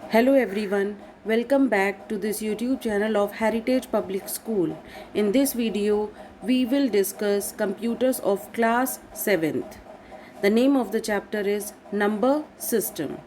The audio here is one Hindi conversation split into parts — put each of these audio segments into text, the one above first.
Hello everyone, welcome back to this YouTube channel of Heritage Public School. In this video, we will discuss computers of class 7th. The name of the chapter is Number System.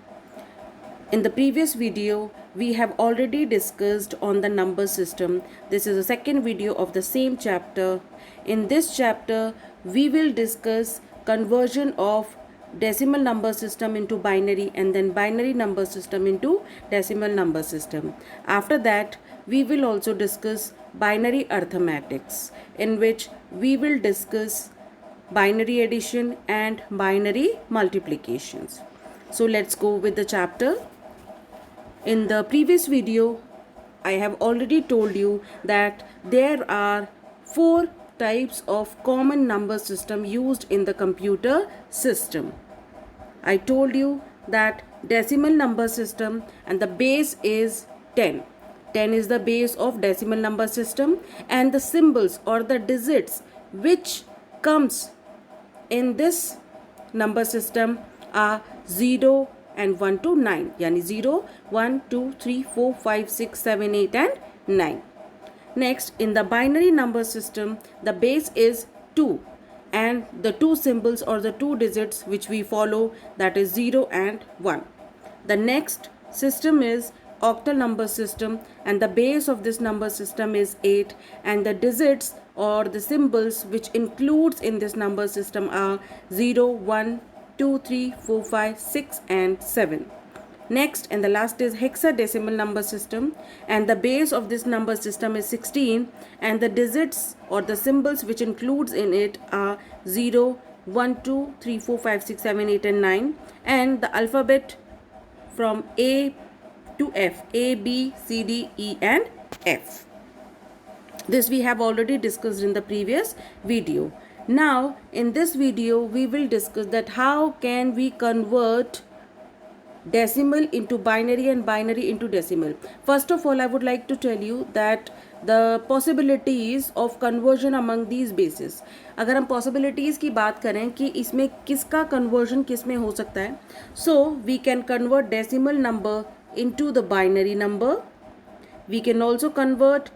In the previous video, we have already discussed on the number system. This is the second video of the same chapter. In this chapter, we will discuss conversion of decimal number system into binary and then binary number system into decimal number system. After that, we will also discuss binary arithmetics, in which we will discuss binary addition and binary multiplications. So let's go with the chapter. In the previous video, I have already told you that there are four types of common number system used in the computer system. I told you that decimal number system and the base is 10. 10 is the base of decimal number system, and the symbols or the digits which comes in this number system are 0 and 1 to 9, yani 0, 1, 2, 3, 4, 5, 6, 7, 8 and 9. Next, in the binary number system, the base is 2 and the two symbols or the two digits which we follow, that is 0 and 1. The next system is octal number system, and the base of this number system is 8 and the digits or the symbols which includes in this number system are 0, 1, 2, 3, 4, 5, 6 and 7. Next and the last is hexadecimal number system, and the base of this number system is 16 and the digits or the symbols which includes in it are 0, 1, 2, 3, 4, 5, 6, 7, 8 and 9, and the alphabet from A to F, A, B, C, D, E and F. This we have already discussed in the previous video. Now in this video we will discuss that how can we convert decimal into binary and binary into decimal. First of all, I would like to tell you that the possibilities of conversion among these bases. अगर हम possibilities की बात करें कि इसमें किसका conversion किस में हो सकता है, so we can convert decimal number into the binary number. We can also convert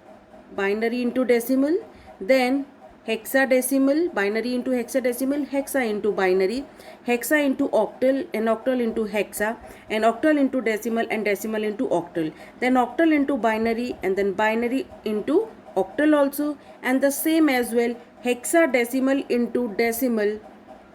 binary into decimal, then hexadecimal, binary into hexadecimal, hexa into binary, hexa into octal, and octal into hexa, and octal into decimal, and decimal into octal, then octal into binary, and then binary into octal also, and the same as well hexadecimal into decimal,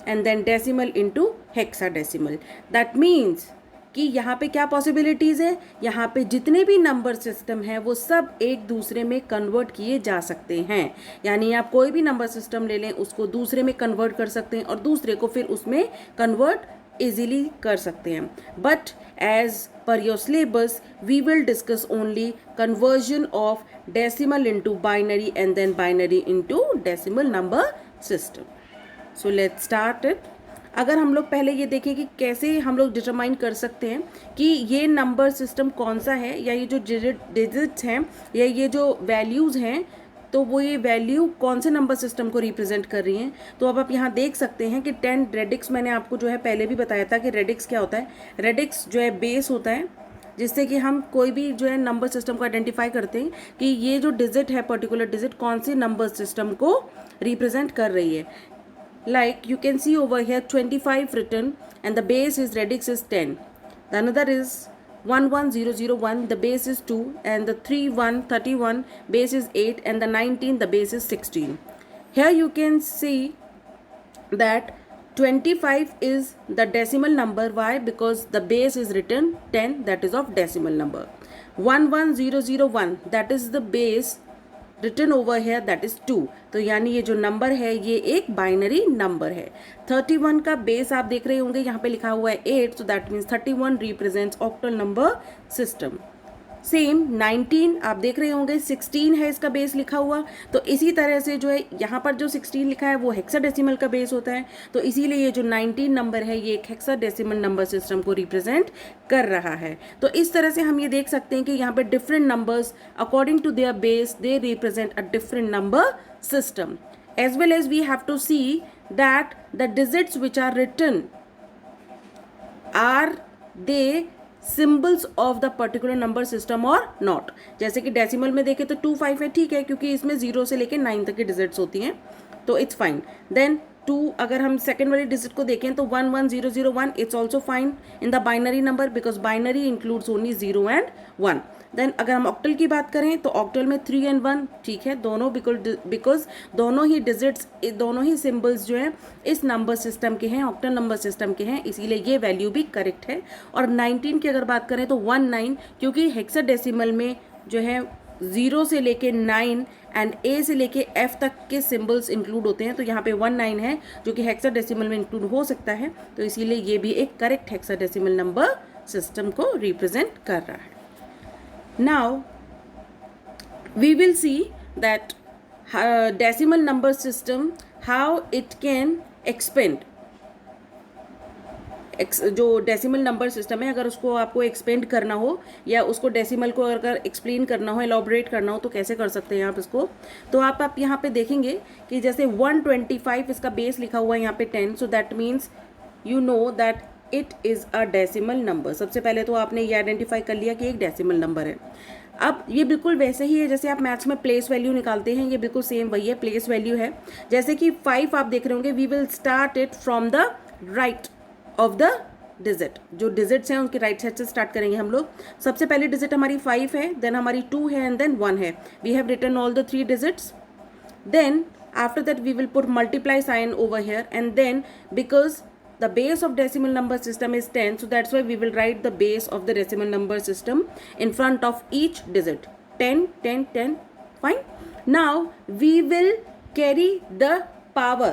and then decimal into hexadecimal. That means कि यहाँ पे क्या पॉसिबिलिटीज़ है, यहाँ पे जितने भी नंबर सिस्टम हैं वो सब एक दूसरे में कन्वर्ट किए जा सकते हैं. यानी आप कोई भी नंबर सिस्टम ले लें, उसको दूसरे में कन्वर्ट कर सकते हैं और दूसरे को फिर उसमें कन्वर्ट इजीली कर सकते हैं. But as per your syllabus we will discuss only conversion of decimal into binary and then binary into decimal number system. So let's start it. अगर हम लोग पहले ये देखें कि कैसे हम लोग डिटरमाइन कर सकते हैं कि ये नंबर सिस्टम कौन सा है, या ये जो डिजिट्स हैं या ये जो वैल्यूज़ हैं, तो वो ये वैल्यू कौन से नंबर सिस्टम को रिप्रेजेंट कर रही हैं. तो अब आप यहाँ देख सकते हैं कि 10 रेडिक्स, मैंने आपको जो है पहले भी बताया था कि रेडिक्स क्या होता है. रेडिक्स जो है बेस होता है जिससे कि हम कोई भी जो है नंबर सिस्टम को आइडेंटिफाई करते हैं कि ये जो डिजिट है, पर्टिकुलर डिजिट कौन से नंबर सिस्टम को रिप्रेजेंट कर रही है. Like you can see over here 25 written and the base is radix is 10. The another is 11001, the base is 2, and the 3131 base is 8, and the 19 the base is 16. Here you can see that 25 is the decimal number. Why? Because the base is written 10, that is of decimal number. 11001 that is the base written over here, that is 2. तो यानी ये जो नंबर है ये एक बाइनरी नंबर है. 31 का बेस आप देख रहे होंगे यहाँ पे लिखा हुआ है 8, सो that means 31 represents octal number system. Same 19 आप देख रहे होंगे 16 है इसका बेस लिखा हुआ. तो इसी तरह से जो है यहाँ पर जो 16 लिखा है वो हेक्साडेसिमल का बेस होता है. तो इसीलिए ये जो 19 नंबर है ये एक हेक्साडेसिमल नंबर सिस्टम को रिप्रेजेंट कर रहा है. तो इस तरह से हम ये देख सकते हैं कि यहाँ पे different numbers according to their base they represent a different number system. As well as we have to see that the digits which are written are they symbols of the particular number system और नॉट। जैसे कि डेसिमल में देखें तो 2 5 है, ठीक है, क्योंकि इसमें 0 से लेकर 9 तक की डिजिट्स होती हैं, तो इट्स फाइन। देन 2, अगर हम सेकेंड वाली डिजिट को देखें तो 1 1 0 0 1, it's also fine in the binary number because binary includes only 0 and 1। Then अगर हम ऑक्टल की बात करें तो ऑक्टल में 3 एंड 1, ठीक है, दोनों बिकॉज दोनों ही डिजिट्स, दोनों ही सिम्बल्स जो हैं इस नंबर सिस्टम के हैं, ऑक्टल नंबर सिस्टम के हैं, इसीलिए ये वैल्यू भी करेक्ट है। और 19 की अगर बात करें तो 19, क्योंकि हेक्साडेसिमल में जो है 0 से लेके 9 एंड ए से लेके एफ तक के सिंबल्स इंक्लूड होते हैं, तो यहाँ पे 19 है जो कि हेक्साडेसिमल में इंक्लूड हो सकता है, तो इसीलिए ये भी एक करेक्ट हेक्साडेसिमल नंबर सिस्टम को रिप्रेजेंट कर रहा है। Now we will see that decimal number system how it can expand. जो डेसिमल नंबर सिस्टम है, अगर उसको आपको एक्सपेंड करना हो या उसको डेसिमल को अगर एक्सप्लेन करना हो, एलॉबरेट करना हो, तो कैसे कर सकते हैं आप इसको। तो आप यहाँ पे देखेंगे कि जैसे 125 इसका बेस लिखा हुआ है यहाँ पे 10, सो that means you know that it is a decimal number. सबसे पहले तो आपने ये आइडेंटिफाई कर लिया कि एक डेसिमल नंबर है। अब ये बिल्कुल वैसे ही है जैसे आप मैथ्स में प्लेस वैल्यू निकालते हैं, ये बिल्कुल सेम वही है, प्लेस वैल्यू है। जैसे कि 5 आप देख रहे होंगे, we will start it from the right of the digit. जो डिजिट्स हैं उनके राइट साइड से स्टार्ट करेंगे हम लोग। सबसे पहली डिजिट हमारी 5 है, देन हमारी 2 है एंड देन 1 है। We have written all the 3 digits. Then after that we will put multiply sign over here and then because the base of decimal number system is 10, so that's why we will write the base of the decimal number system in front of each digit. 10 10 10, fine. Now we will carry the power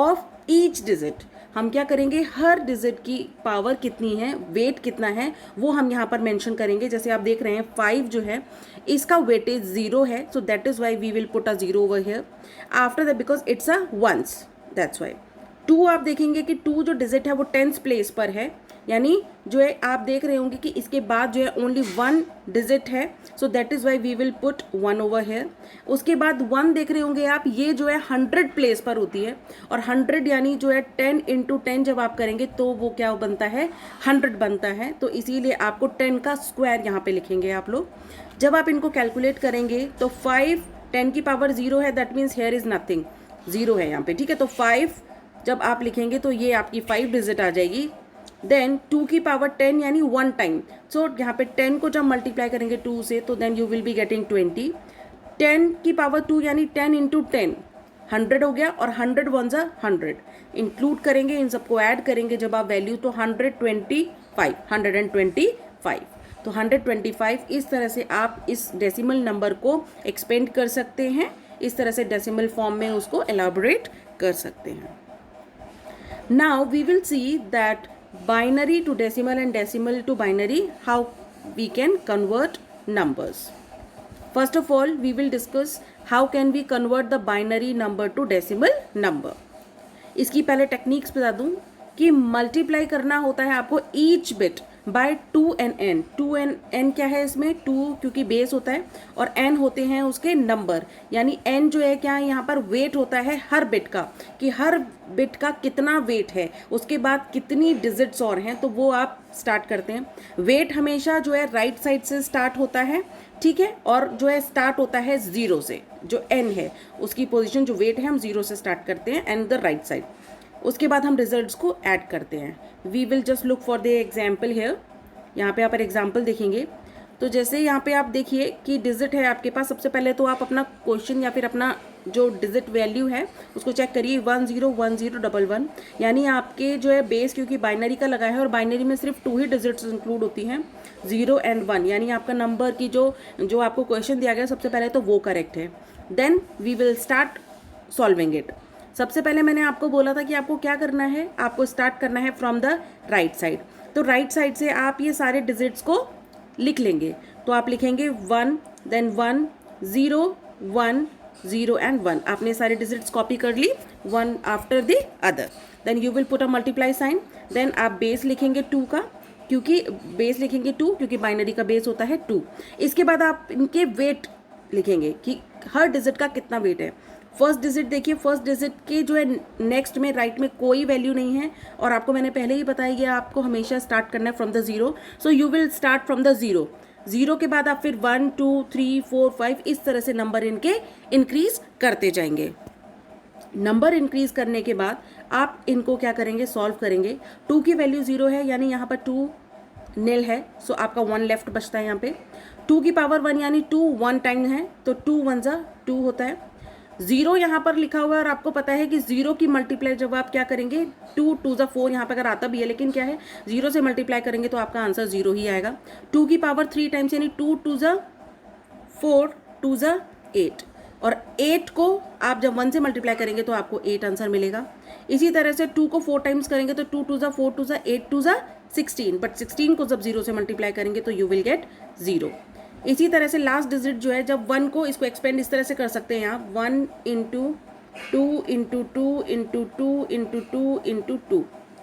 of each digit. हम क्या करेंगे, हर डिजिट की पावर कितनी है, वेट कितना है, वो हम यहाँ पर मेंशन करेंगे। जैसे आप देख रहे हैं 5 जो है इसका वेटेज 0 है, so that is why we will put a 0 over here. After that because it's a ones, that's why. 2 आप देखेंगे कि 2 जो डिजिट है वो 10th प्लेस पर है, यानी जो है आप देख रहे होंगे कि इसके बाद जो है ओनली 1 डिजिट है, so that is why we will put 1 over here. उसके बाद 1 देख रहे होंगे आप, ये जो है 100 प्लेस पर होती है, और 100 यानी जो है 10 × 10 जब आप करेंगे तो वो क्या बनता है, 100 बनता है। तो इसीलिए आपको 10 का स्क्वायर यहाँ पे लिखेंगे आप लोग। जब आप इनको कैलकुलेट करेंगे तो 5 10 की पावर 0 है, that means here is nothing, 0 है यहाँ पे, ठीक है। तो 5 जब आप लिखेंगे तो ये आपकी 5 डिजिट आ जाएगी। देन 2 की पावर 10 यानी 1 टाइम, सो यहाँ पे 10 को जब मल्टीप्लाई करेंगे 2 से तो then you will be getting 20। 10 की पावर 2 यानी 10 × 10 100 हो गया, और 100 1 ज़ा 100 इंक्लूड करेंगे, इन सबको ऐड करेंगे जब आप वैल्यू, तो 125। तो 125 इस तरह से आप इस डेसिमल नंबर को एक्सपेंड कर सकते हैं, इस तरह से डेसिमल फॉर्म में उसको एलाबोरेट कर सकते हैं। Now we will see that binary to decimal and decimal to binary, how we can convert numbers. First of all, we will discuss how can we convert the binary number to decimal number. इसकी पहले टेक्निक्स बता दूं कि मल्टीप्लाई करना होता है आपको each bit by 2 and n। 2 and n क्या है इसमें, 2 क्योंकि बेस होता है और n होते हैं उसके नंबर, यानी n जो है क्या है यहाँ पर वेट होता है हर बिट का, कि हर बिट का कितना वेट है, उसके बाद कितनी डिजिट्स और हैं, तो वो आप स्टार्ट करते हैं। वेट हमेशा जो है राइट साइड से स्टार्ट होता है, ठीक है, और जो है स्टार्ट होता है 0 से, जो n है उसकी पोजीशन जो वेट है हम 0 से स्टार्ट करते हैं एंड द राइट साइड। उसके बाद हम रिजल्ट्स को ऐड करते हैं। We will just look for the example here. यहाँ पे आप एग्जाम्पल देखेंगे तो जैसे यहाँ पे आप देखिए कि डिजिट है आपके पास। सबसे पहले तो आप अपना क्वेश्चन या फिर अपना जो डिजिट वैल्यू है उसको चेक करिए, 101011, यानी आपके जो है बेस क्योंकि बाइनरी का लगा है और बाइनरी में सिर्फ 2 ही डिजिट्स इंक्लूड होती हैं, 0 and 1, यानी आपका नंबर की जो आपको क्वेश्चन दिया गया सबसे पहले तो वो करेक्ट है। Then we will start solving it. सबसे पहले मैंने आपको बोला था कि आपको क्या करना है, आपको स्टार्ट करना है फ्रॉम द राइट साइड। तो राइट साइड से आप ये सारे डिजिट्स को लिख लेंगे। तो आप लिखेंगे 1, देन 1 0 1 0 एंड 1। आपने सारे डिजिट्स कॉपी कर ली, 1 after the other. Then you will put a multiply sign. देन आप बेस लिखेंगे 2 का, क्योंकि बेस लिखेंगे 2 क्योंकि बाइनरी का बेस होता है 2। इसके बाद आप इनके वेट लिखेंगे कि हर डिजिट का कितना वेट है। फर्स्ट डिजिट देखिए, फर्स्ट डिजिट के जो है नेक्स्ट में राइट में कोई वैल्यू नहीं है, और आपको मैंने पहले ही बताया कि आपको हमेशा स्टार्ट करना है from the zero, so you will start from the zero. Zero के बाद आप फिर 1 2 3 4 5 इस तरह से नंबर इनके इंक्रीज करते जाएंगे। नंबर इंक्रीज करने के बाद आप इनको क्या करेंगे, सॉल्व करेंगे। 2 की वैल्यू 0 है, यानी यहाँ पर 2 निल है, सो आपका 1 लेफ्ट बचता है यहाँ पे। 2 की पावर 1 यानी 2 1 टाइम है, तो 2 1 जा 2 होता है। 0 यहाँ पर लिखा हुआ है, और आपको पता है कि 0 की मल्टीप्लाई जब आप क्या करेंगे, 2 2 जा 4 यहाँ पर अगर आता भी है, लेकिन क्या है 0 से मल्टीप्लाई करेंगे तो आपका आंसर 0 ही आएगा। 2 की पावर 3 टाइम्स यानी 2 2 जा 4 2 जा 8, और 8 को आप जब 1 से मल्टीप्लाई करेंगे तो आपको 8 आंसर मिलेगा। इसी तरह से 2 को 4 टाइम्स करेंगे तो 2 2 जा 4 2 जा 8 2 जा 16, बट 16 को जब 0 से मल्टीप्लाई करेंगे तो यू विल गेट 0। इसी तरह से लास्ट डिजिट जो है, जब 1 को इसको एक्सपेंड इस तरह से कर सकते हैं आप, 1 into 2 into 2 into 2 into 2 into 2,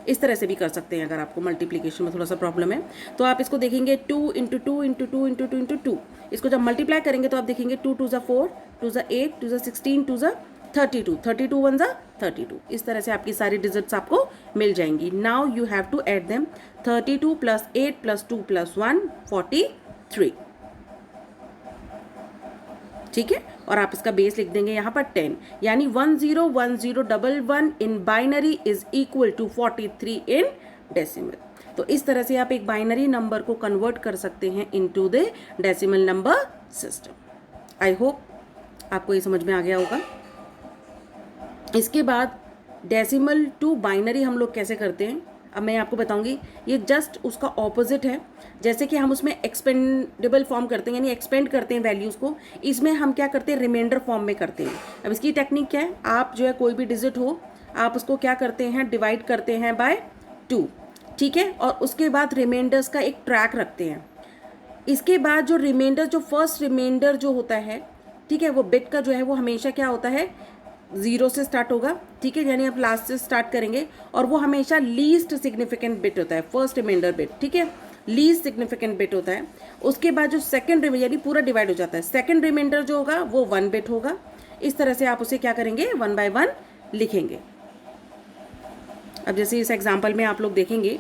इस तरह से भी कर सकते हैं। अगर आपको मल्टीप्लिकेशन में थोड़ा सा प्रॉब्लम है तो आप इसको देखेंगे 2 इंटू 2 इंटू 2 इंटू 2 इंटू 2, इसको जब मल्टीप्लाई करेंगे तो आप देखेंगे 2 2 जा 4 2 जा 8 2 जा 16 2 जा 32 32 1 जा 32, इस तरह से आपकी सारी डिजिट्स आपको मिल जाएंगी। Now you have to add them, 32 plus 8 plus 2 plus 1 43, ठीक है। और आप इसका बेस लिख देंगे यहाँ पर 10, यानी 101011 in binary is equal to 43 in decimal. तो इस तरह से आप एक बाइनरी नंबर को कन्वर्ट कर सकते हैं into the decimal number system. I hope आपको ये समझ में आ गया होगा। इसके बाद डेसिमल टू बाइनरी हम लोग कैसे करते हैं, अब मैं आपको बताऊंगी। ये जस्ट उसका ऑपोजिट है। जैसे कि हम उसमें एक्सपेंडेबल फॉर्म करते हैं, यानी एक्सपेंड करते हैं वैल्यूज़ को, इसमें हम क्या करते हैं, रिमाइंडर फॉर्म में करते हैं। अब इसकी टेक्निक क्या है, आप जो है कोई भी डिजिट हो, आप उसको क्या करते हैं, डिवाइड करते हैं बाय 2, ठीक है, और उसके बाद रिमाइंडर्स का एक ट्रैक रखते हैं। इसके बाद जो रिमाइंडर, जो फर्स्ट रिमाइंडर जो होता है, ठीक है, वो बिट का जो है वो हमेशा क्या होता है, 0 से स्टार्ट होगा, ठीक है, यानी आप लास्ट से स्टार्ट करेंगे, और वो हमेशा लीस्ट सिग्निफिकेंट बिट होता है, फर्स्ट रिमाइंडर बिट, ठीक है, लीस्ट सिग्निफिकेंट बिट होता है। उसके बाद जो सेकंड रिमाइंडर, यानी पूरा डिवाइड हो जाता है, सेकंड रिमाइंडर जो होगा वो 1 बिट होगा। इस तरह से आप उसे क्या करेंगे, 1 बाय 1 लिखेंगे। अब जैसे इस एग्जाम्पल में आप लोग देखेंगे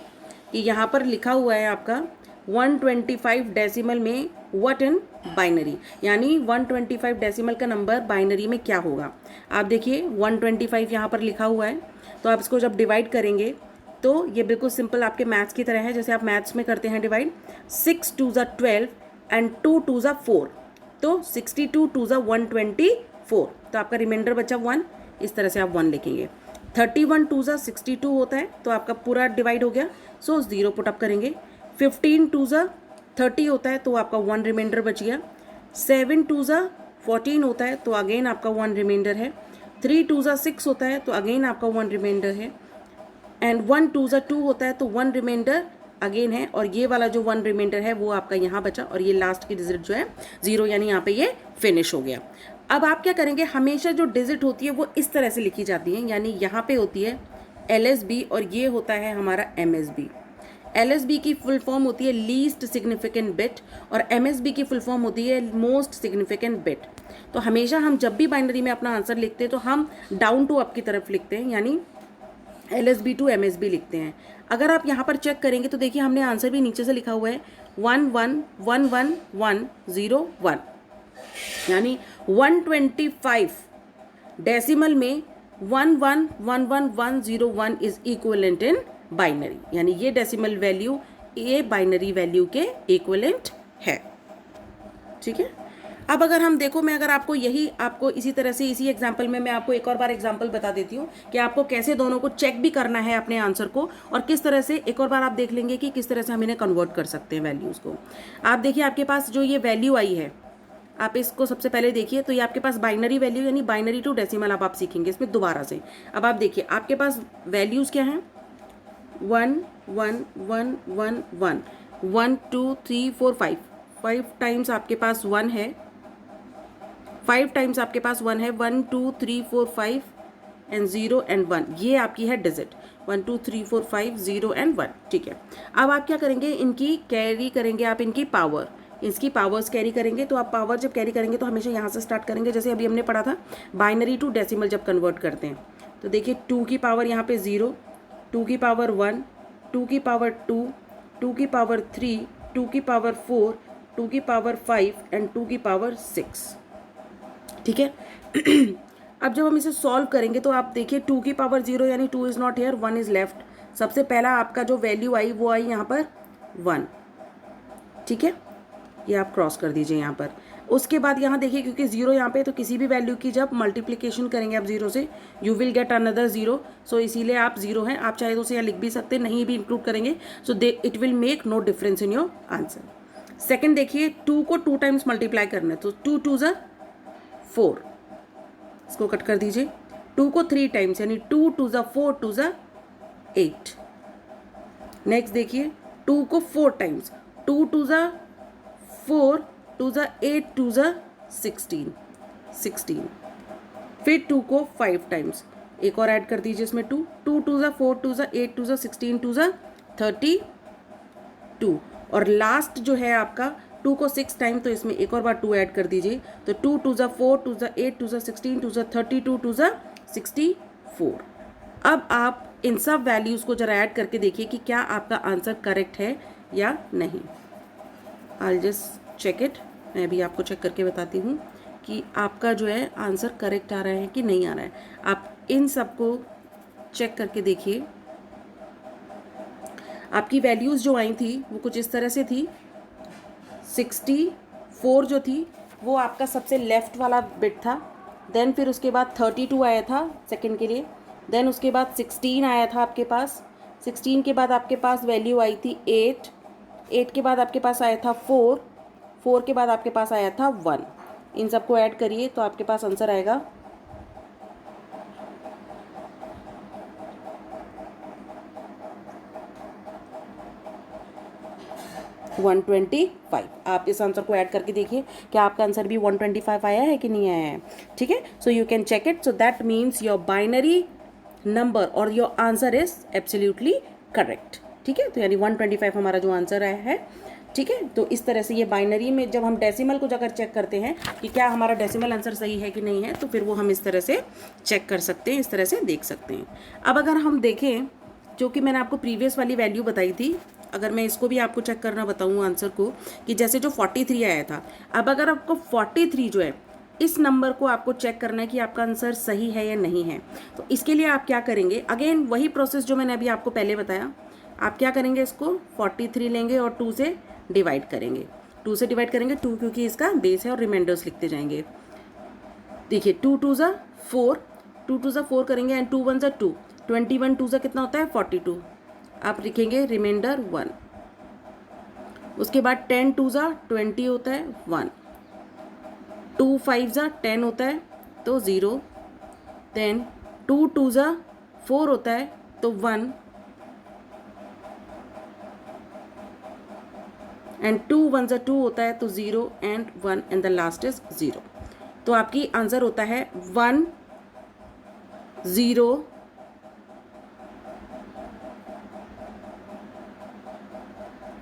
कि यहाँ पर लिखा हुआ है आपका 125 डेसिमल में व्हाट इन बाइनरी, यानी 125 डेसिमल का नंबर बाइनरी में क्या होगा। आप देखिए 125 यहाँ पर लिखा हुआ है, तो आप इसको जब डिवाइड करेंगे तो ये बिल्कुल सिंपल आपके मैथ्स की तरह है, जैसे आप मैथ्स में करते हैं डिवाइड। 6 2 जा 12 एंड 2 2 जा 4, तो 62 2 जा 124, तो आपका रिमाइंडर बचा 1, इस तरह से आप 1 लिखेंगे। 31 2 जा 62 होता है, तो आपका पूरा डिवाइड हो गया, सो 0 पुट अप करेंगे। 15 2 जा 30 होता है, तो आपका 1 रिमाइंडर बच गया। 7 2 जा 14 होता है, तो अगेन आपका 1 रिमाइंडर है। 3 2 जा 6 होता है, तो अगेन आपका 1 रिमाइंडर है। एंड 1 2 जा 2 होता है, तो 1 रिमाइंडर अगेन है, और ये वाला जो 1 रिमाइंडर है वो आपका यहाँ बचा, और ये लास्ट की डिजिट जो है 0, यानी यहाँ पे ये फिनिश हो गया। अब आप क्या करेंगे, हमेशा जो डिजिट होती है वो इस तरह से लिखी जाती है, यानी यहाँ पे होती है LSB और ये होता है हमारा MSB। LSB की फुल फॉर्म होती है लीस्ट सिग्निफिकेंट बिट, और MSB की फुल फॉर्म होती है मोस्ट सिग्निफिकेंट बिट। तो हमेशा हम जब भी बाइनरी में अपना आंसर लिखते हैं तो हम डाउन टू अप की तरफ लिखते हैं, यानी LSB टू MSB लिखते हैं। अगर आप यहाँ पर चेक करेंगे तो देखिए हमने आंसर भी नीचे से लिखा हुआ है 1 1 1 1 1 0 1, यानी 125 डेसिमल में 1 1 1 1 1 0 1 इज इक्वलेंट इन बाइनरी, यानी ये डेसिमल वैल्यू ये बाइनरी वैल्यू के इक्वलेंट है, ठीक है। अब अगर हम देखो, मैं अगर आपको इसी तरह से इसी एग्जाम्पल में मैं आपको एक और बार एग्जाम्पल बता देती हूँ कि आपको कैसे दोनों को चेक भी करना है अपने आंसर को, और किस तरह से एक और बार आप देख लेंगे कि किस तरह से हम इन्हें कन्वर्ट कर सकते हैं वैल्यूज़ को। आप देखिए आपके पास जो ये वैल्यू आई है, आप इसको सबसे पहले देखिए, तो ये आपके पास बाइनरी वैल्यू यानी बाइनरी टू डेसिमल अब आप सीखेंगे इसमें दोबारा से। अब आप देखिए आपके पास वैल्यूज़ क्या हैं, 1 1 1 1 1 1 2 3 4 5 5 टाइम्स आपके पास 1 है, 5 टाइम्स आपके पास 1 है, 1 2 3 4 5 एंड 0 एंड 1, ये आपकी है डिजिट 1 2 3 4 5 0 एंड 1, ठीक है। अब आप क्या करेंगे, इनकी कैरी करेंगे आप इनकी पावर, इसकी पावर्स कैरी करेंगे। तो आप पावर जब कैरी करेंगे तो हमेशा यहाँ से स्टार्ट करेंगे, जैसे अभी हमने पढ़ा था बाइनरी टू डेसिमल जब कन्वर्ट करते हैं। तो देखिए 2 की पावर यहाँ पे 0, 2 की पावर 1, 2 की पावर 2, 2 की पावर 3, 2 की पावर 4, 2 की पावर 5 एंड 2 की पावर 6। ठीक है। अब जब हम इसे सॉल्व करेंगे तो आप देखिए 2 की पावर 0 यानी 2 is not here, 1 is left. सबसे पहला आपका जो वैल्यू आई वो आई यहाँ पर 1। ठीक है, ये आप क्रॉस कर दीजिए यहाँ पर। उसके बाद यहाँ देखिए क्योंकि 0 यहाँ पे, तो किसी भी वैल्यू की जब मल्टीप्लिकेशन करेंगे आप 0 से, यू विल गेट अनदर 0। सो इसीलिए आप 0 हैं। आप चाहे तो उसे यहाँ लिख भी सकते हैं, नहीं भी इंक्लूड करेंगे so it will make no difference in your answer. Second देखिए 2 को 2 टाइम्स मल्टीप्लाई करना है, तो 2 2 ज़ा 4, इसको कट कर दीजिए। 2 को 3 टाइम्स यानी 2 2 ज़ा 4, 2 ज़ा 8। नेक्स्ट देखिए 2 को 4 टाइम्स, 2 2 ज़ा 4, 2 ज़ा 8, 2 ज़ा 16 16। फिर 2 को 5 टाइम्स, एक और ऐड कर दीजिए इसमें 2 2 2 ज़ा 4, 2 ज़ा 8, 2 ज़ा 16, 2 ज़ा 32। और लास्ट जो है आपका 2 को 6 टाइम, तो इसमें एक और बार 2 ऐड कर दीजिए। तो 2 2 ज़ा 4, 2 ज़ा 8, 2 ज़ा 16, 2 ज़ा 32, 2 ज़ा 64। अब आप इन सब वैल्यूज़ को जरा ऐड करके देखिए कि क्या आपका आंसर करेक्ट है या नहीं। I'll just check it। मैं भी आपको चेक करके बताती हूँ कि आपका जो है आंसर करेक्ट आ रहा है कि नहीं आ रहा है। आप इन सबको चेक करके देखिए। आपकी वैल्यूज़ जो आई थी वो कुछ इस तरह से थी। 64 जो थी वो आपका सबसे लेफ्ट वाला बिट था। देन फिर उसके बाद 32 आया था सेकंड के लिए। देन उसके बाद 16 आया था आपके पास। 16 के बाद आपके पास वैल्यू आई थी 8। 8 के बाद आपके पास आया था 4। 4 के बाद आपके पास आया था 1। इन सबको ऐड करिए तो आपके पास आंसर आएगा 125। आप इस आंसर को ऐड करके देखिए क्या आपका आंसर भी 125 आया है कि नहीं आया है। ठीक है, so you can check it. So that means your binary number और your answer is absolutely correct. ठीक है, तो यानी 125 हमारा जो आंसर आया है। ठीक है, तो इस तरह से ये बाइनरी में जब हम डेसिमल को अगर चेक करते हैं कि क्या हमारा डेसिमल आंसर सही है कि नहीं है, तो फिर वो हम इस तरह से चेक कर सकते हैं, इस तरह से देख सकते हैं। अब अगर हम देखें जो कि मैंने आपको प्रीवियस वाली वैल्यू बताई थी, अगर मैं इसको भी आपको चेक करना बताऊँ आंसर को, कि जैसे जो 43 आया था, अब अगर आपको 43 जो है इस नंबर को आपको चेक करना है कि आपका आंसर सही है या नहीं है, तो इसके लिए आप क्या करेंगे, अगेन वही प्रोसेस जो मैंने अभी आपको पहले बताया। आप क्या करेंगे, इसको 43 लेंगे और 2 से डिवाइड करेंगे। 2 से डिवाइड करेंगे, 2 क्योंकि इसका बेस है और रिमाइंडर्स लिखते जाएंगे। देखिए 2 2 ज़ा 4, 2 2 ज़ा 4 करेंगे एंड 2 1 ज़ा 2, 21 2 ज़ा कितना होता है 42। आप लिखेंगे रिमाइंडर 1। उसके बाद 10 2 ज़ा 20 होता है 1। 2 5 ज़ा 10 होता है तो 0। देन 2 2 ज़ा 4 होता है तो 1 एंड 2 1 ज़ा 2 होता है तो 0 and 1 and the last is 0। तो आपकी आंसर होता है 1 0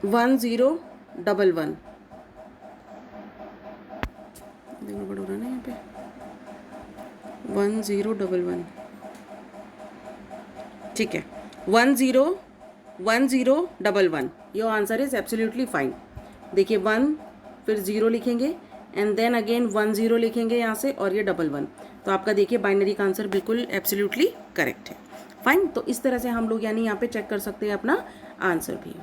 1 0 1 1। देखो बड़ा हो रहा है ना यहाँ पे 1 0 1 1। ठीक है, 1 0 1 0 1 1। Your answer is absolutely fine. देखिए 1 फिर 0 लिखेंगे एंड देन अगेन 1 0 लिखेंगे यहाँ से और ये 1 1। तो आपका देखिए बाइनरी का आंसर बिल्कुल एब्सोल्युटली करेक्ट है। फाइन, तो इस तरह से हम लोग यानी यहाँ पे चेक कर सकते हैं अपना आंसर भी।